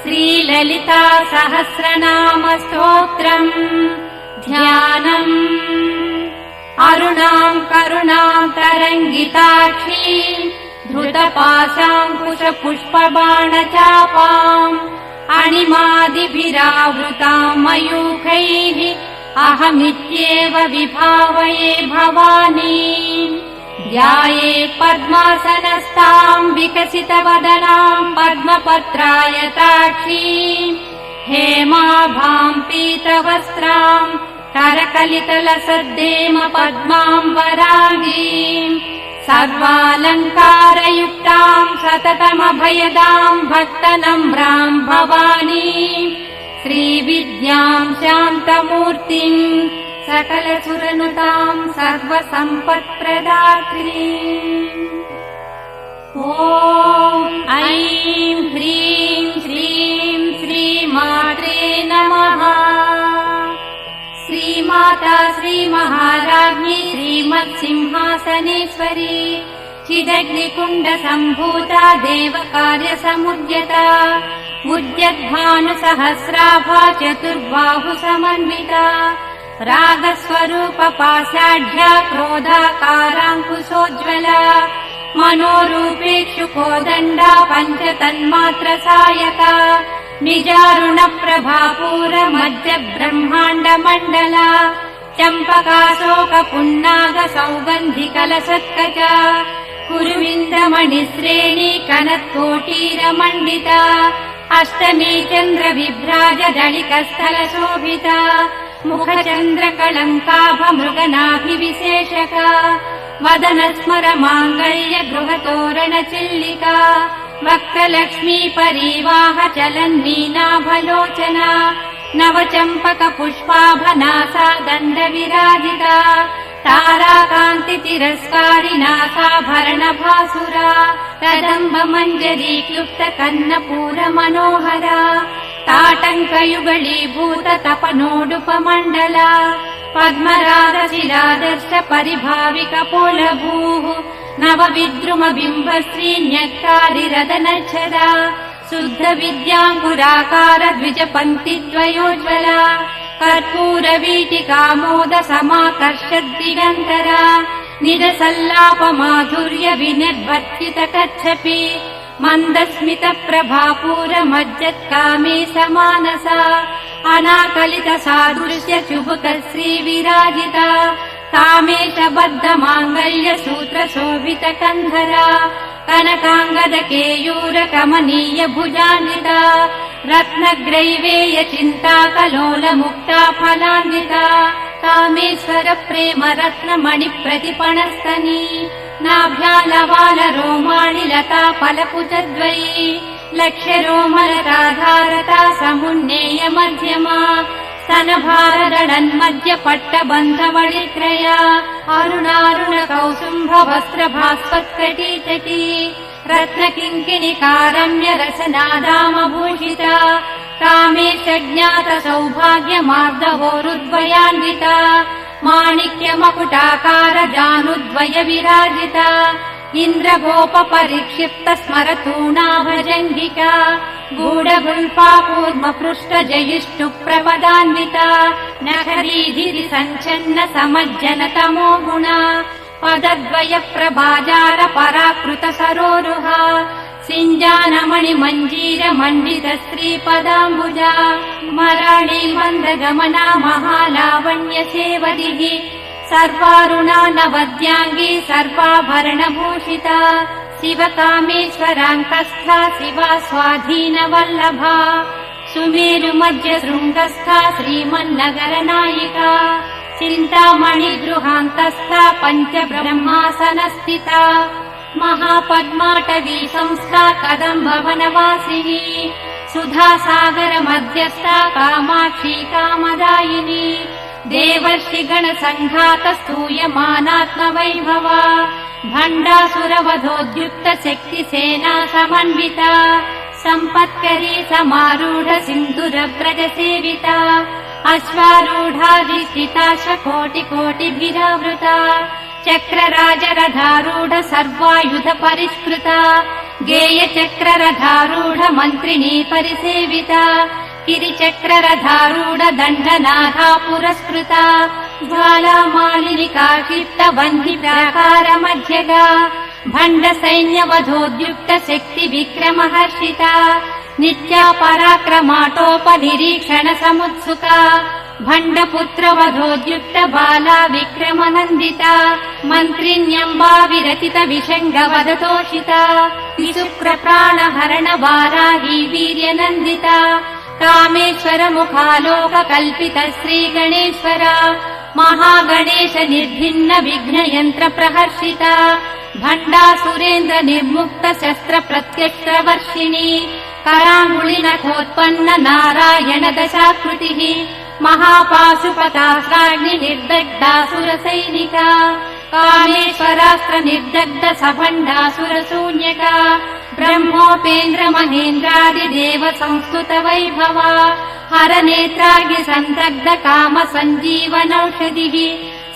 श्रीललिता सहस्रनाम स्तोत्रम् ध्यानम्। अरुणाम् करुणाम् तरङ्गिताक्षी धृतपाशाङ्कुशपुष्पबाणचापाम् अणिमादिभिरावृताम् मयूखैः अहमित्येव विभावये भवानी। ध्याये पद्मासनस्ताम् विकसितवदनाम् पद्मपत्रायताक्षी हेमाभाम् पीतवस्त्राम् करकलितलसद्देम पद्माम्बराङ्गीम् सर्वालङ्कारयुक्ताम् सततमभयदाम् भक्तनम्राम् भवानी। श्रीविद्याम् शान्तमूर्तिम् सकलसुरनुताम् सर्वसम्पत्प्रदात्री। ॐ ऐं ह्रीं श्रीं श्रीमात्रे नमः। श्रीमाता श्रीमहाराज्ञी श्रीमत्सिंहासनेश्वरी चिदग्निकुण्डसम्भूता देवकार्यसमुद्यता उद्यद्भानुसहस्राभा चतुर्बाहुसमन्विता रागस्वरूपपाषाढ्या क्रोधाकाराङ्कुशोज्ज्वला मनोरूपेक्षुकोदण्डा पञ्चतन्मात्रसायका निजारुणप्रभापूरमध्यब्रह्माण्डमण्डला चम्पकाशोकपुन्नागसौगन्धिकलशत्कचा कुरुविन्दमणिश्रेणी कनत्कोटीरमण्डिता अष्टमी चन्द्रविभ्राजदलिकस्थलशोभिता मुखचन्द्रकलङ्काभमृगनाभिविशेषका वदनस्मरमाङ्गल्य गृहतोरणचिल्लिका वक्त्रलक्ष्मी परिवाह चलन्मीनाभलोचना नवचम्पकपुष्पाभनासा दण्डविराजिता ताराकान्तितिरस्कारि नासाभरणभासुरा कदम्बमञ्जरीक्लुप्तकर्णपूरमनोहरा ताटङ्कयुगलीभूत तपनोडुपमण्डला पद्मरागशिलादर्श परिभाविकपोलभूः नवविद्रुमबिम्बश्री न्यक्कारिरदनच्छदा शुद्धविद्याङ्कुराकार द्विजपङ्क्तिद्वयोज्ज्वला कर्पूरवीटिकामोद समाकर्षद्दिगन्तरा निरसल्लापमाधुर्य विनिर्वर्तितकच्छपि मन्दस्मितप्रभापूरमज्जत्कामे समानसा अनाकलितसादृश्य चुबुकश्रीविराजिता कामेशबद्धमाङ्गल्यसूत्रशोभितकन्धरा कनकाङ्गदकेयूरकमनीय भुजान्विता रत्नग्रैवेय चिन्ताकलोलमुक्ता फलान्विता कामेश्वर प्रेम रत्नमणिप्रतिपणस्तनी नाभ्यालवालरोमाणि लता फलपुटद्वयी लक्ष्यरोमलताधारता समुन्नेय मध्यमा स्तनभारदडन्मध्यपट्टबन्धवळित्रया अरुणारुणकौसुम्भ वस्त्रभास्वत्कटीतटी रत्नकिङ्किणिकारम्य रसनादामभूषिता कामेशज्ञात सौभाग्यमार्दवोरुद्वयान्विता माणिक्यमकुटाकार जानुद्वय विराजिता इन्द्रगोपपरिक्षिप्त स्मरतूणाभजङ्गिका गूढगुल्फाकूर्मपृष्ठजयिष्टुप्रपदान्विता नखरीधिरि सञ्चन्न समज्जनतमो गुणा पदद्वय प्रभाजार पराकृत सरोरुहा सिञ्जानमणिमञ्जीर मण्डित श्रीपदाम्बुजा मराळी मन्दगमना महालावण्य सेवदिः सर्वारुणा नवद्याङ्गी सर्वाभरणभूषिता शिवकामेश्वराङ्कस्था शिवा स्वाधीनवल्लभा सुमेरुमध्य शृङ्गस्था श्रीमन्नगरनायिका चिन्तामणिगृहान्तस्था पञ्चब्रह्मासनस्थिता महापद्माटवी संस्था कदम्बवनवासिनी सुधासागर मध्यस्था कामाक्षी कामदायिनी देवर्षिगणसङ्घात स्तूयमानात्मवैभवा भण्डासुरवधोद्युक्त शक्तिसेना समन्विता सम्पत्करी समारूढ सिन्धुरव्रजसेविता अश्वारूढाधिष्ठिता कोटिकोटिभिरावृता चक्रराजरथारूढ सर्वायुध परिष्कृता गेय चक्ररथारूढ मन्त्रिणी परिसेविता गिरिचक्ररथारूढ दण्डनाथा पुरस्कृता ज्वालामालिनिका क्षिप्त वह्नि प्राकार मध्यगा भण्ड सैन्यवधोद्युक्त शक्ति विक्रमहर्षिता नित्या पराक्रमाटोपनिरीक्षण समुत्सुका भण्डपुत्र वधोद्युक्त बाला विक्रमनन्दिता मन्त्रिण्यम्बा विरचित विषङ्ग वदतोषिता विशुक्र प्राणहरण वाराही वीर्यनन्दिता कामेश्वर मुखालोक कल्पित श्रीगणेश्वर महागणेश निर्भिन्न विघ्न यन्त्र प्रहर्षिता भण्डासुरेन्द्र निर्मुक्त शस्त्र प्रत्यस्त्रवर्षिणी कराङ्गुलिनखोत्पन्न नारायण दशाकृतिः महापाशुपतास्त्राग्नि निर्दग्धासुरसैनिका कामेश्वरास्त्र निर्दग्ध सभण्डासुरशून्यका ब्रह्मोपेन्द्र महेन्द्रादिदेव संस्तुत वैभवा हर नेत्राग्नि सन्दग्ध काम सञ्जीवनौषधिः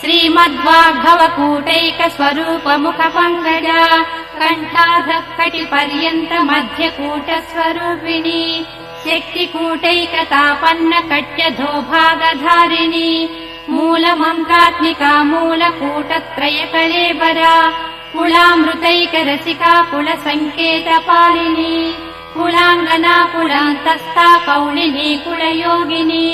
श्रीमद्वाग्भवकूटैक स्वरूप मुख पङ्कजा कण्ठाधः कटिपर्यन्त मध्यकूट स्वरूपिणी शक्तिकूटैकतापन्न कट्यधो भागधारिणी मूलमन्त्रात्मिका मूलकूटत्रय कलेबरा कुलामृतैक रसिका कुलसङ्केतपालिनी कुलाङ्गना कुलान्तस्था कौलिनी कुलयोगिनी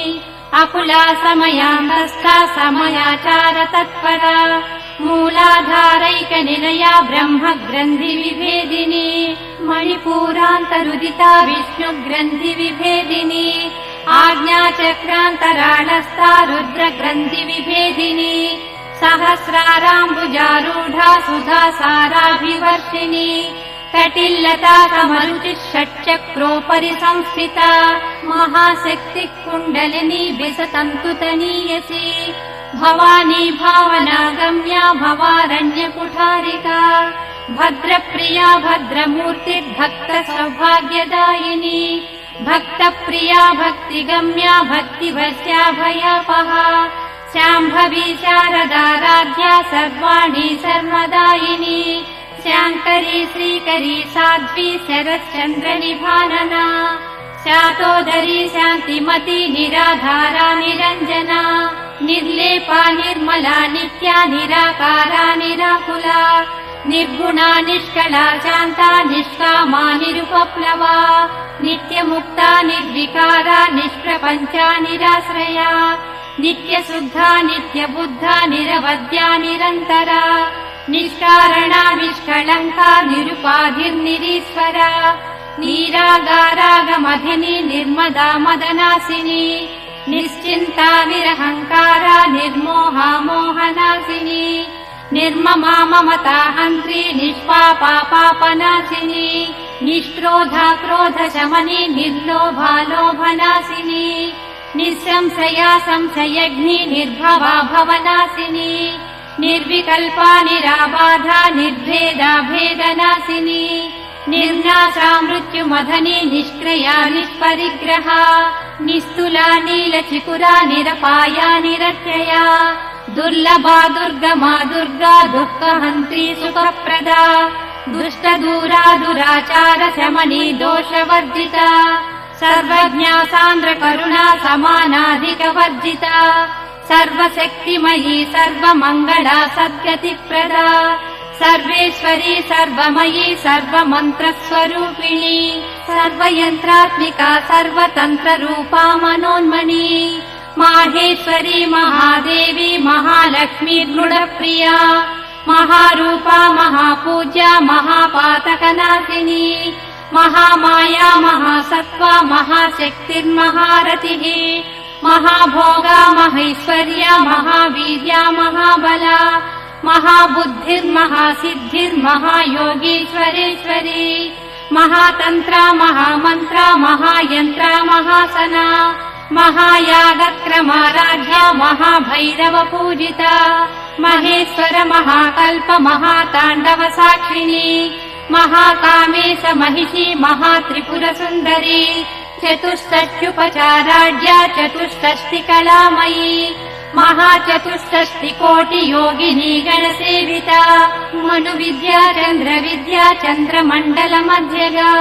अकुला समयान्तस्था समयाचार तत्परा मूलाधारैक निलया ब्रह्म ग्रन्थि विभेदिनी मणिपूरान्तरुदिता विष्णु ग्रन्थि विभेदिनी आज्ञाचक्रान्तराळस्था रुद्र ग्रन्थि विभेदिनी सहस्राराम्बुजारूढा सुधा साराभिवर्षिणी कटिल्लता कमरुचिः षट्चक्रोपरि संस्थिता महाशक्तिः कुण्डलिनी विसतन्तुतनीयसी भवानी भावनागम्या भवारण्यकुठारिका भद्रप्रिया भद्रमूर्तिर्भक्त सौभाग्यदायिनी भक्तप्रिया भक्तिगम्या भक्तिवश्या भयापहा शाम्भवी शारदाराध्या सर्वाणि सर्वदायिनी शाङ्करी श्रीकरी साध्वी शरच्चन्द्रनिभानना शातोदरी शान्तिमती निराधारा निरञ्जना निर्लेपा निर्मला नित्या निराकारा निराकुला निर्गुणा निष्कला शान्ता निष्कामा निरुपप्लवा नित्यमुक्ता निर्विकारा निष्प्रपञ्चा निराश्रया नित्यशुद्धा नित्यबुद्धा निरवद्या निरन्तरा निष्कारणा निष्कलङ्का निरुपाधिर्निरीश्वरा नीरागारागमधिनी निर्मदा मदनासिनी निश्चिन्ता निरहङ्कारा निर्मोहा मोहनासिनी निर्ममा ममता हन्त्री निष्पापा पापनाशिनी निष्क्रोधा क्रोधशमनी निर्लोभा लोभनाशिनी निःसंशया संशयग्नि निर्भवा भवनाशिनी निर्विकल्पा निराबाधा निर्भेदा भेदनाशिनी निर्नाशा मृत्युमधनी निष्क्रिया निष्परिग्रहा निस्तुला नीलचिकुरा निरपाया निरत्यया दुर्लभा दुर्गमा दुर्गा दुःखहन्त्री सुखप्रदा दुष्टदूरा दुराचार शमनी दोषवर्जिता सर्वज्ञा सान्द्र करुणा समानाधिकवर्जिता सर्वशक्तिमयी सर्वमङ्गला सद्गतिप्रदा सर्वेश्वरी सर्वमयी सर्वमन्त्रस्वरूपिणी सर्वयन्त्रात्मिका सर्वतन्त्ररूपा मनोन्मनी माहेश्वरी महादेवी महालक्ष्मी गुणप्रिया महारूपा महापूज्या महापातकनाशिनी महामाया महासत्त्वा महाशक्तिर्महारतिः महाभोगा महैश्वर्या महावीर्या महाबला महाबुद्धिर्महासिद्धिर्महायोगीश्वरेश्वरी महातन्त्रा महामन्त्रा महायन्त्रा महासना महायागक्रमाराध्या महाभैरव पूजिता महेश्वर महाकल्प महाताण्डव साक्षिणी महाकामेश महिषी महात्रिपुरसुन्दरी चतुष्षष्ट्युपचाराढ्या चतुष्षष्टिकलामयी महाचतुष्षष्टिकोटियोगिनी गणसेविता मनुविद्या चन्द्रविद्या चन्द्रमण्डलमध्यगा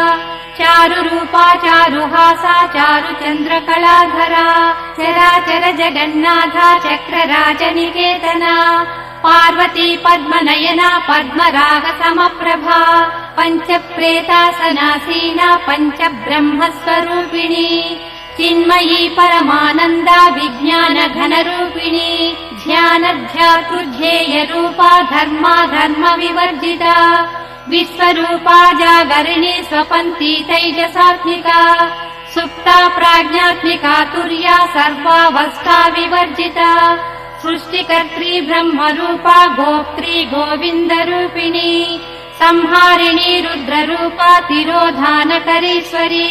चारुरूपा चारुहासा चारुचन्द्रकलाधरा चराचर जगन्नाथा चक्रराजनिकेतना पार्वती पद्मनयना पद्मरागसमप्रभा पञ्चप्रेतासनासीना पञ्चब्रह्मस्वरूपिणी चिन्मयी परमानन्दा विज्ञानघनरूपिणी ध्यानध्यातृध्येयरूपा धर्मा धर्मविवर्जिता विश्वरूपा जागरिणी स्वपन्ती तैजसात्मिका सुप्ता प्राज्ञात्मिका तुर्या सर्वावस्था विवर्जिता सृष्टिकर्त्री ब्रह्मरूपा गोप्त्री गोविन्दरूपिणी संहारिणी रुद्ररूपा तिरोधानकरीश्वरी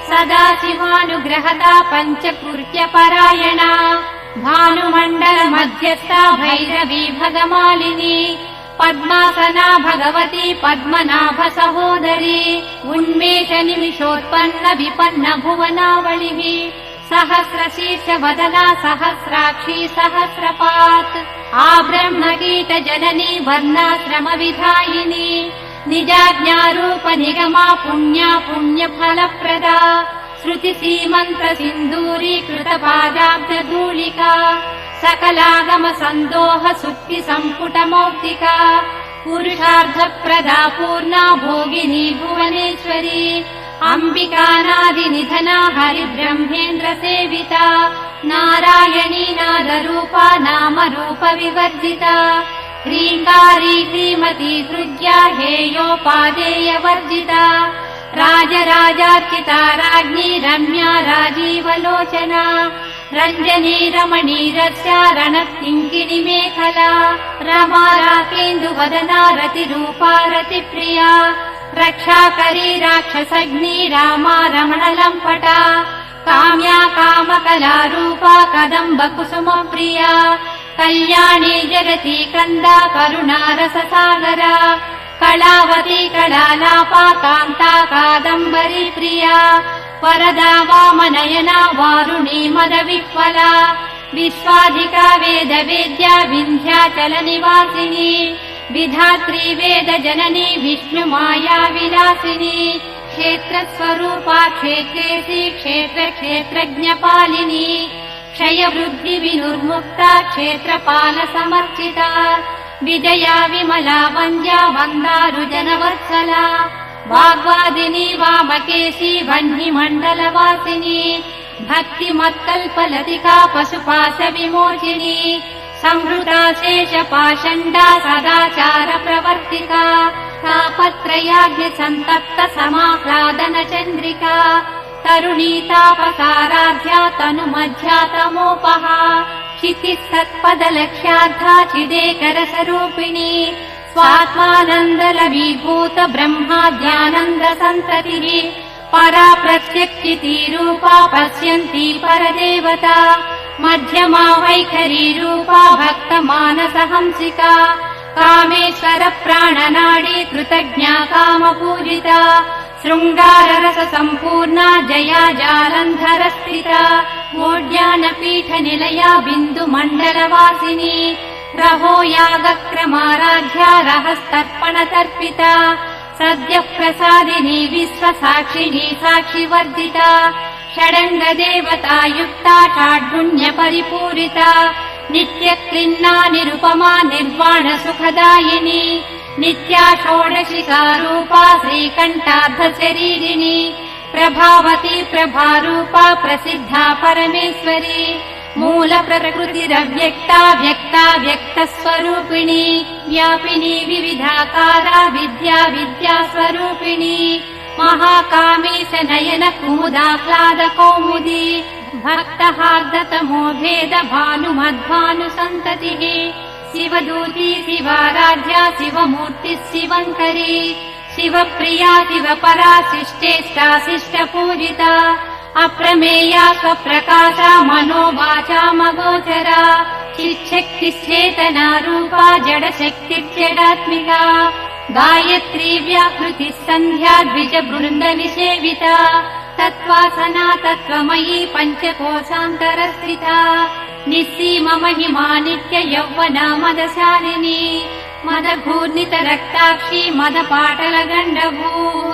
सदा शिवानुग्रहदा पञ्चकृत्यपरायणा भानुमण्डलमध्यस्था भैरवी भगमालिनी पद्मासना भगवती पद्मनाभ सहोदरी उन्मेष निमिषोत्पन्न विपन्न भुवनावलिः सहस्रशीर्ष वदना सहस्राक्षी सहस्रपात् आब्रह्मकीट जननी वर्णाश्रम विधायिनी निजाज्ञारूप निगमा पुण्या पुण्यफलप्रदा श्रुतिसीमन्त्र सिन्दूरी कृतपादाब्जधूलिका सकलागम सन्दोह सुक्ति सम्पुटमौक्तिका पुरुषार्थप्रदा पूर्णा भोगिनी भुवनेश्वरी अम्बिकानादिनिधना हरिब्रह्मेन्द्र सेविता नारायणी नादरूपा नामरूप विवर्जिता ह्रीङ्कारी श्रीमती हृद्या हेयोपादेयवर्जिता राजराजार्चिता राज्ञी रम्या राजीवलोचना रञ्जनी रमणीरस्या रणकिङ्किणी मेखला रमा राकेन्दुवदना रतिरूपा रतिप्रिया रक्षाकरी राक्षसग्नी रामा रमणलम्पटा काम्या कामकलारूपा कदम्बकुसुमप्रिया कल्याणी जगती कन्दा करुणा रससागरा कलावती कलालापा कान्ता कादम्बरी प्रिया वरदा वामनयना वारुणी मदविह्वला विश्वाधिका वेदवेद्या विन्ध्याचलनिवासिनी विधात्री वेदजननी विष्णुमाया विलासिनी क्षेत्रस्वरूपा क्षेत्रेसी क्षेत्रक्षेत्रज्ञपालिनी क्षयवृद्धिविनुर्मुक्ता क्षेत्रपालसमर्चिता विजया विमला वन्द्या वन्दारुजनवत्सला वाग्वादिनी वामकेशी वह्निमण्डलवासिनी भक्तिमत्कल्पलतिका पशुपाशविमोचिनी संहृता शेषपाषण्डा सदाचारप्रवर्तिका तापत्रयाग्निसन्तप्त समाह्लादन चन्द्रिका तरुणी तापसाराध्या तनुमध्या तमोपहा क्षितिः सत्पदलक्ष्यार्धा चिदेकरसरूपिणी स्वात्मानन्दलवीभूत ब्रह्माद्यानन्द सन्ततिः परा प्रत्यक्षितिरूपा पश्यन्ती परदेवता मध्यमा वैखरी रूपा भक्तमानसहंसिका कामेश्वर प्राणनाडी कृतज्ञा कामपूजिता शृङ्गाररस सम्पूर्णा जया जालन्धरस्थिता मोड्यानपीठनिलया बिन्दुमण्डलवासिनी रहो यागक्रमाराध्या रहस्तर्पणतर्पिता सद्यः प्रसादिनी विश्वसाक्षिणी साक्षिवर्जिता षडङ्गदेवता युक्ता षाड्गुण्यपरिपूरिता नित्यक्लिन्ना निरुपमा निर्वाणसुखदायिनी नित्या षोडशिकारूपा श्रीकण्ठार्धशरीरिणी प्रभावती प्रभारूपा प्रसिद्धा परमेश्वरी मूलप्रकृतिरव्यक्ता व्यक्ता व्यक्तस्वरूपिणी व्यापिनी विविधाकारा विद्या विद्यास्वरूपिणी महाकामेश नयन कुमुदाह्लाद कौमुदी भक्तहार्दतमो भेद भानुमद्भानुसन्ततिः शिवदूती शिवाराध्या शिवमूर्तिः शिवङ्करी शिवप्रिया शिवपरा शिष्टेष्टा शिष्टपूजिता अप्रमेया स्वप्रकाशा मनोवाचामगोचरा चिच्छक्तिश्चेतना रूपा जडशक्तिर्जडात्मिका गायत्री व्याकृतिः सन्ध्या द्विजबृन्दनिसेविता तत्त्वासना तत्त्वमयी पञ्चकोशान्तरस्थिता निस्सीम महिमा नित्य यौवना मदशालिनी मदघूर्णित रक्ताक्षी मदपाटल गण्डभूः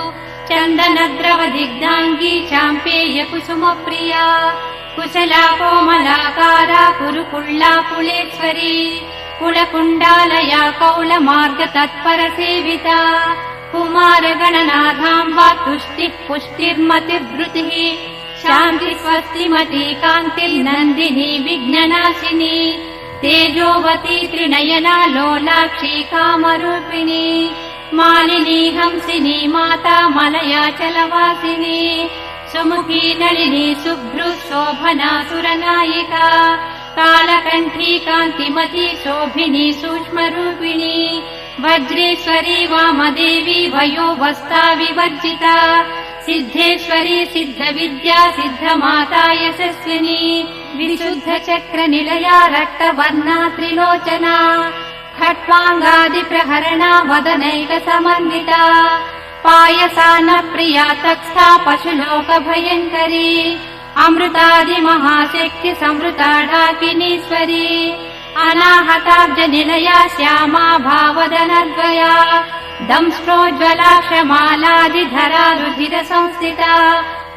चन्दनद्रव दिग्धाङ्गी चाम्पेय कुसुम प्रिया कुशला कोमलाकारा कुरुकुल्ला कुलेश्वरी कुलकुण्डालया कौलमार्ग तत्पर सेविता कुमारगणनाथाम्बा तुष्टिः पुष्टिर्मतिर्धृतिः शान्ति स्वस्तिमती कान्तिर्नन्दिनी विघ्ननाशिनी तेजोवती त्रिनयना लोलाक्षी कामरूपिणी मालिनी हंसिनी माता मलयाचलवासिनी सुमुखी नलिनी शुभ्रु शोभना सुरनायिका कालकण्ठी कान्तिमती शोभिनी सूक्ष्मरूपिणी वज्रेश्वरी वामदेवी वयोवस्था विवर्जिता सिद्धेश्वरी सिद्धविद्या सिद्धमाता यशस्विनी विशुद्धचक्रनिलया रक्तवर्णा त्रिलोचना खट्वाङ्गादिप्रहरणा वदनैकसमन्विता पायसान प्रिया तत्स्था पशुलोकभयङ्करी अमृतादिमहाशक्ति संवृता डाकिनीश्वरी अनाहताब्जनिलया श्यामा भावदनद्वया दंष्ट्रोज्ज्वलाक्षमालादिधरा रुधिर संस्थिता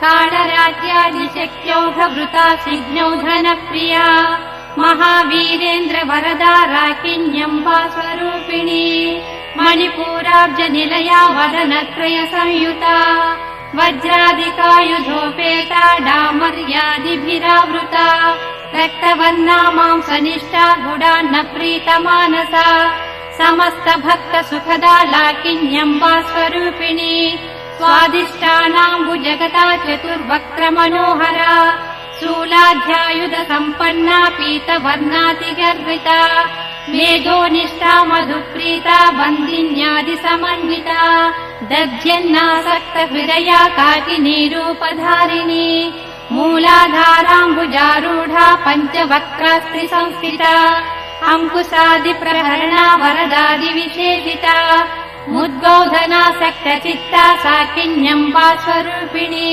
कालराज्यादिशक्त्यौघवृता सिज्ञौधनप्रिया महावीरेन्द्र वरदा राकिन्यम्बा स्वरूपिणी मणिपूराब्जनिलया वदनत्रय संयुता वज्रादिकायुधोपेता डामर्यादिभिरावृता रक्तवर्णा मांसनिष्ठा गुडान्न प्रीतमानसा समस्त भक्त सुखदा लाकिन्यम्बा स्वरूपिणी स्वादिष्टानाम्बुजगता चतुर्वक्त्र मनोहरा शूलाध्यायुध सम्पन्ना पीतवर्णातिगर्विता मेधोनिष्ठा मधुप्रीता बन्दिन्यादि समन्विता दध्यन्नासक्त हृदया काकिनी रूपधारिणी मूलाधाराम्बुजारूढा पञ्चवक्त्रास्त्रि संस्थिता अंकुशादिप्रहरणा वरदादिविशेषिता मुद्बोधनासक्तचित्ता साकिन्यम्बा स्वरूपिणी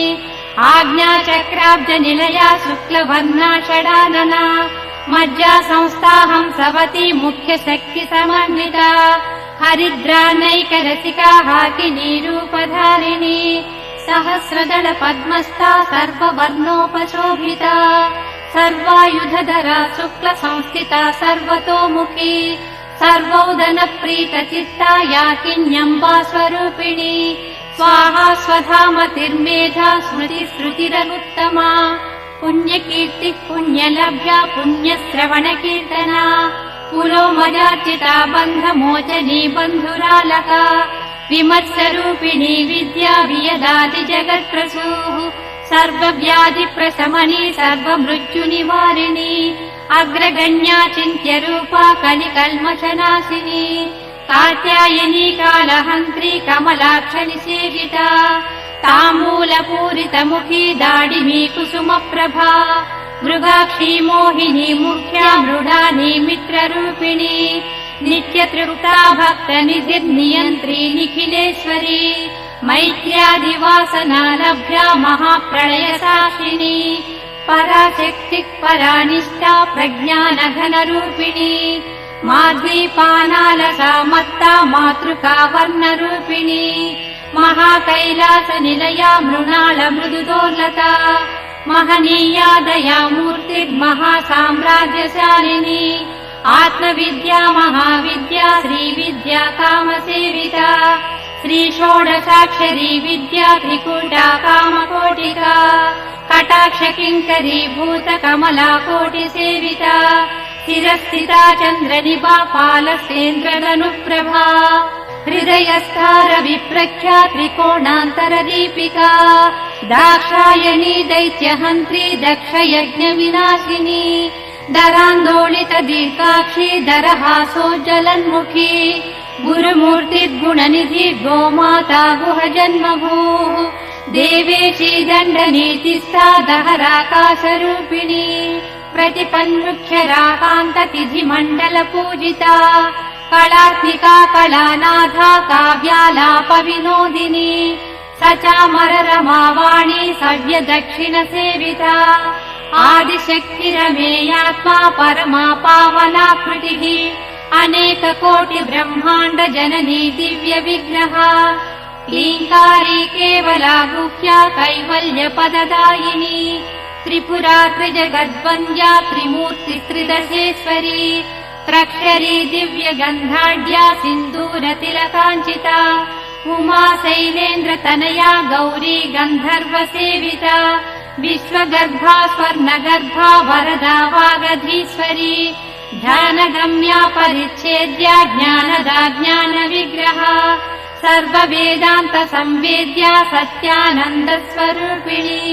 आज्ञाचक्राब्जनिलया शुक्लवर्णा षडानना मज्जा संस्था हंसवती मुख्यशक्ति समन्विता हरिद्रानैकरसिका हाकिनी रूपधारिणी सहस्रदल पद्मस्था सर्ववर्णोपशोभिता सर्वायुधधरा शुक्ल संस्थिता सर्वतोमुखी सर्वोदन प्रीतचित्ता याकिन्यम्बा स्वरूपिणी स्वाहा स्वधामतिर्मेधा स्मृति श्रुतिरनुत्तमा पुण्यकीर्तिः पुण्यलभ्या पुण्यश्रवणकीर्तना पुरोमजार्चिता बन्धमोचनी बन्धुरालका विमर्शरूपिणी विद्या वियदादि जगत्प्रसूः सर्वव्याधिप्रशमनी सर्वमृत्युनिवारिणी अग्रगण्या चिन्त्यरूपा कलिकल्मषनाशिनी कात्यायनी कालहन्त्री कमलाक्षनिषेविता ताम्बूलपूरितमुखी दाडिमी कुसुमप्रभा मृगाक्षी मोहिनी मुख्या मृडानी मित्ररूपिणी नित्यतृप्ता भक्तनिधिर्नियन्त्री निखिलेश्वरी मैत्र्यादिवासना लभ्या महाप्रलयसाक्षिणी पराशक्तिः परानिष्ठा प्रज्ञानघनरूपिणी माध्वीपानालसा मत्ता मातृका वर्णरूपिणी महाकैलासनिलया मृणाल मृदुदोर्लता महनीया दया मूर्तिर्महासाम्राज्यशालिनी आत्मविद्या महाविद्या श्रीविद्या कामसेविता श्रीषोडशाक्षरी विद्या त्रिकूटा कामकोटिका कटाक्ष किङ्करी भूत कमला कोटिसेविता शिरस्थिता चन्द्रनिभा पालसेन्द्रदनुप्रभा हृदयस्थार विप्रख्या त्रिकोणान्तरदीपिका दाक्षायणी दैत्यहन्त्री दक्षयज्ञविनाशिनी दरान्दोलित दीर्घाक्षी दरहासोज्ज्वलन्मुखी गुरुमूर्तिर्गुणनिधि गोमाता गुहजन्मभूः देवेशी दण्डनीतिस्था दहराकाशरूपिणी प्रतिपन्मुख्यराकान्ततिथिमण्डलपूजिता कलात्मिका कलानाथा काव्यालापविनोदिनी सचामररमावाणी सव्यदक्षिणसेविता आदिशक्तिरमेयात्मा परमा पावनाकृतिः अनेककोटि ब्रह्माण्ड जननी दिव्य विग्रहा ह्रीङ्कारी केवला गुह्या कैवल्यपददायिनी त्रिपुरा त्रिजगद्वन्द्या त्रिमूर्ति त्रिदशेश्वरी त्रक्षरी दिव्यगन्धाढ्या सिन्दूरतिलकाञ्चिता उमा शैलेन्द्रतनया गौरी गन्धर्वसेविता विश्वगर्भा स्वर्णगर्भा वरदा वागधीश्वरी ध्यानगम्या परिच्छेद्या ज्ञानदा ज्ञानविग्रहा सर्ववेदान्त संवेद्या सत्यानन्दस्वरूपिणी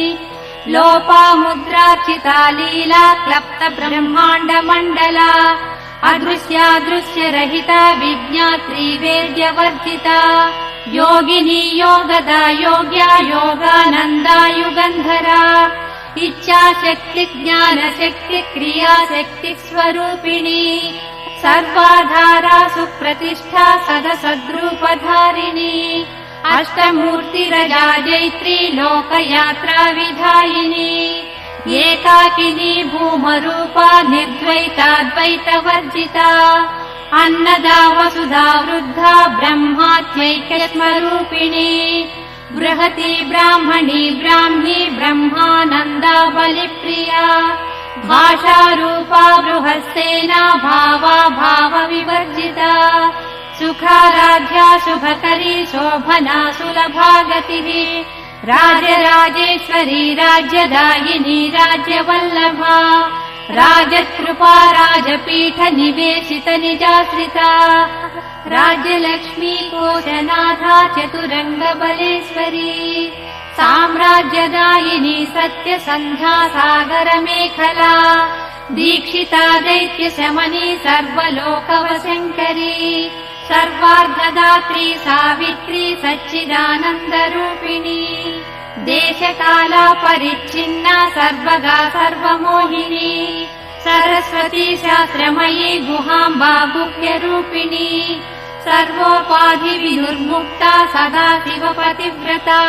लोपामुद्रार्चिता लीला क्लप्त ब्रह्माण्ड मण्डला अदृश्यादृश्यरहिता विज्ञात्री वेद्यवर्जिता योगिनी योगदा योग्या योगानन्दा युगन्धरा इच्छाशक्ति ज्ञानशक्ति क्रियाशक्ति स्वरूपिणी सर्वाधारा सुप्रतिष्ठा सदसद्रूपधारिणी अष्टमूर्तिरजा जैत्री लोकयात्रा विधायिनी एकाकिनी भूमरूपा निर्द्वैताद्वैतवर्जिता अन्नदा वसुधा वृद्धा ब्रह्मात्यैक्यस्वरूपिणी बृहती ब्राह्मणी ब्राह्मी ब्रह्मानन्दा बलिप्रिया भाषारूपा बृहत्सेना भावा भावविवर्जिता सुखाराध्या शुभकरी शोभना सुलभा गतिः राजराजेश्वरी राज्यदायिनी राज्यवल्लभा राजकृपा राजपीठ निवेशित निजाश्रिता राज्यलक्ष्मी कोशनाथा चतुरङ्गबलेश्वरी साम्राज्यदायिनी सत्यसन्ध्या सागरमेखला दीक्षिता दैत्यशमनी सर्वलोकवशङ्करी सर्वार्धदात्री सावित्री सच्चिदानन्दरूपिणी देशकाला परिच्छिन्ना सर्वगा सर्वमोहिनी सरस्वती शास्त्रमयी गुहाम्बा गुह्यरूपिणी सर्वोपाधिविदुर्मुक्ता सदा शिवपतिव्रता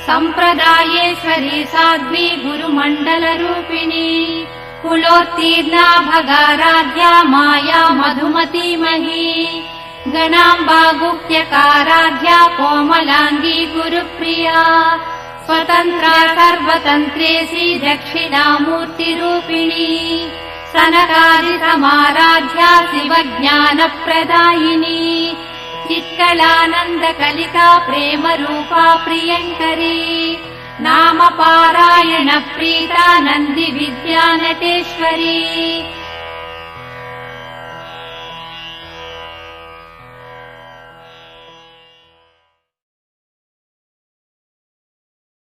सम्प्रदायेश्वरी साध्वी गुरुमण्डलरूपिणी कुलोत्तीर्णा भगाराध्या माया मधुमतीमही गणाम्बा गुह्यकाराध्या कोमलाङ्गी गुरुप्रिया स्वतन्त्रा सर्वतन्त्रेशी दक्षिणामूर्तिरूपिणी सनकादिसमाराध्या शिवज्ञानप्रदायिनी चित्कलानन्दकलिका प्रेमरूपा प्रियङ्करी नामपारायण प्रीता नन्दिविद्या नटेश्वरी